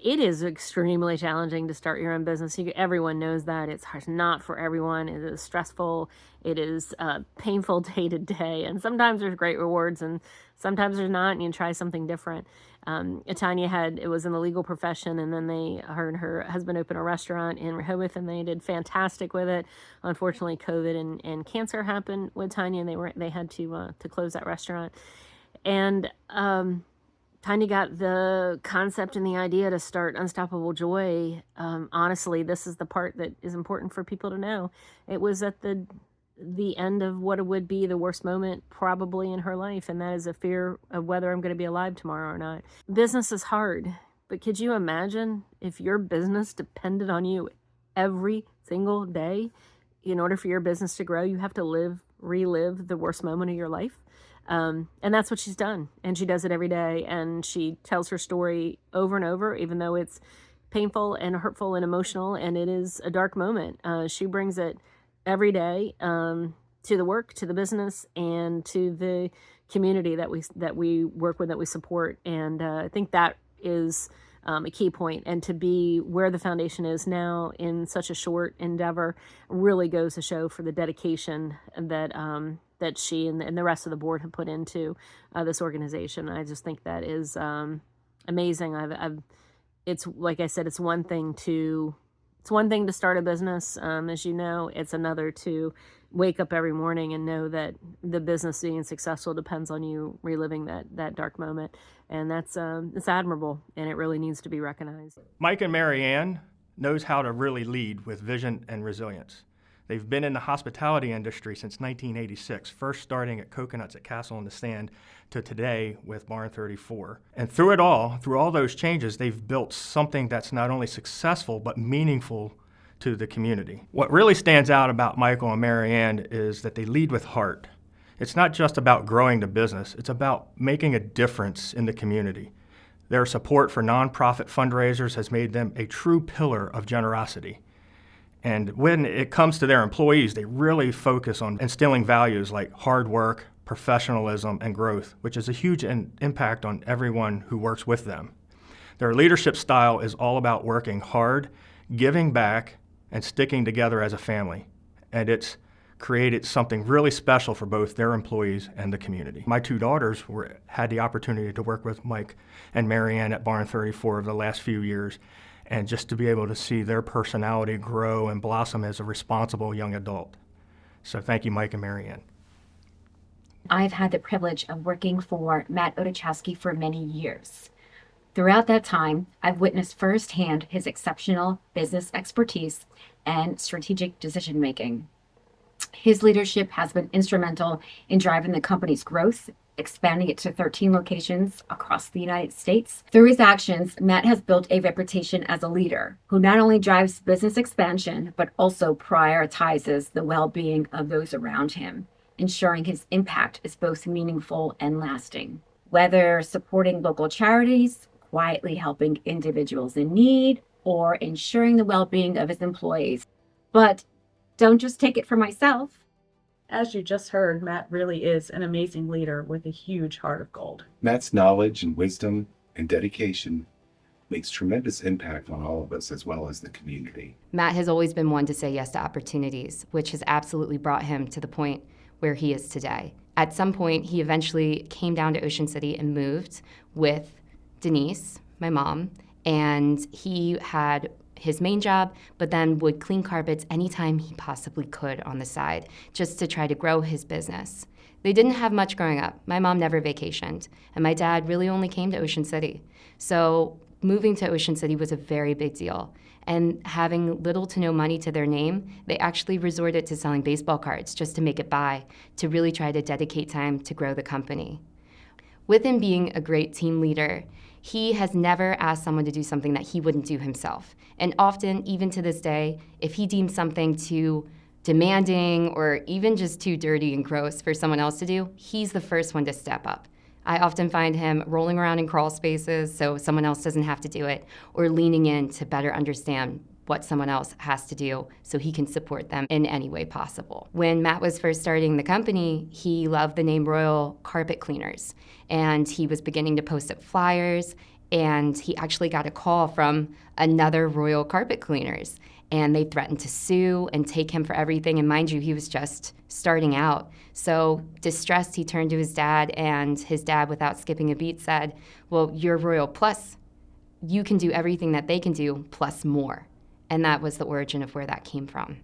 It is extremely challenging to start your own business. Everyone knows that. It's not for everyone. It is stressful. It is painful day to day. And sometimes there's great rewards and sometimes there's not, and you try something different. It was in the legal profession, and then her and her husband opened a restaurant in Rehoboth, and they did fantastic with it. Unfortunately, COVID and cancer happened with Tanya, and they had to close that restaurant. And Tanya got the concept and the idea to start Unstoppable Joy. Honestly, this is the part that is important for people to know. It was at the end of what would be the worst moment probably in her life, and that is a fear of whether I'm going to be alive tomorrow or not. Business is hard, but could you imagine if your business depended on you every single day? In order for your business to grow, you have to relive the worst moment of your life. And that's what she's done. And she does it every day. And she tells her story over and over, even though it's painful and hurtful and emotional. And it is a dark moment. She brings it every day to the work, to the business, and to the community that we work with, that we support. And I think that is a key point. And to be where the foundation is now in such a short endeavor really goes to show for the dedication that she and the rest of the board have put into this organization. I just think that is amazing. It's like I said, it's one thing to start a business, as you know. It's another to wake up every morning and know that the business being successful depends on you reliving that dark moment, and that's it's admirable, and it really needs to be recognized. Mike and Marianne knows how to really lead with vision and resilience. They've been in the hospitality industry since 1986, first starting at Coconuts at Castle on the Stand to today with Barn 34. And through all those changes, they've built something that's not only successful, but meaningful to the community. What really stands out about Michael and Marianne is that they lead with heart. It's not just about growing the business, it's about making a difference in the community. Their support for nonprofit fundraisers has made them a true pillar of generosity. And when it comes to their employees, they really focus on instilling values like hard work, professionalism, and growth, which is a huge impact on everyone who works with them. Their leadership style is all about working hard, giving back, and sticking together as a family. And it's created something really special for both their employees and the community. My two daughters had the opportunity to work with Mike and Marianne at Barn 34 over the last few years, and just to be able to see their personality grow and blossom as a responsible young adult. So thank you, Mike and Marianne. I've had the privilege of working for Matt Otochowski for many years. Throughout that time, I've witnessed firsthand his exceptional business expertise and strategic decision-making. His leadership has been instrumental in driving the company's growth, expanding it to 13 locations across the United States. Through his actions, Matt has built a reputation as a leader who not only drives business expansion, but also prioritizes the well-being of those around him, ensuring his impact is both meaningful and lasting. Whether supporting local charities, quietly helping individuals in need, or ensuring the well-being of his employees. But don't just take it for myself. As you just heard, Matt really is an amazing leader with a huge heart of gold. Matt's knowledge and wisdom and dedication makes tremendous impact on all of us as well as the community. Matt has always been one to say yes to opportunities, which has absolutely brought him to the point where he is today. At some point, he eventually came down to Ocean City and moved with Denise, my mom, and he had his main job, but then would clean carpets anytime he possibly could on the side, just to try to grow his business. They didn't have much growing up. My mom never vacationed, and my dad really only came to Ocean City. So moving to Ocean City was a very big deal. And having little to no money to their name, they actually resorted to selling baseball cards just to make it by, to really try to dedicate time to grow the company. With him being a great team leader, he has never asked someone to do something that he wouldn't do himself. And often, even to this day, if he deems something too demanding or even just too dirty and gross for someone else to do, he's the first one to step up. I often find him rolling around in crawl spaces so someone else doesn't have to do it, or leaning in to better understand what someone else has to do so he can support them in any way possible. When Matt was first starting the company, he loved the name Royal Carpet Cleaners, and he was beginning to post up flyers And he actually got a call from another Royal Carpet Cleaners, and they threatened to sue and take him for everything. And mind you, he was just starting out. So distressed, he turned to his dad, and his dad, without skipping a beat, said, well, you're Royal Plus. You can do everything that they can do, plus more. And that was the origin of where that came from.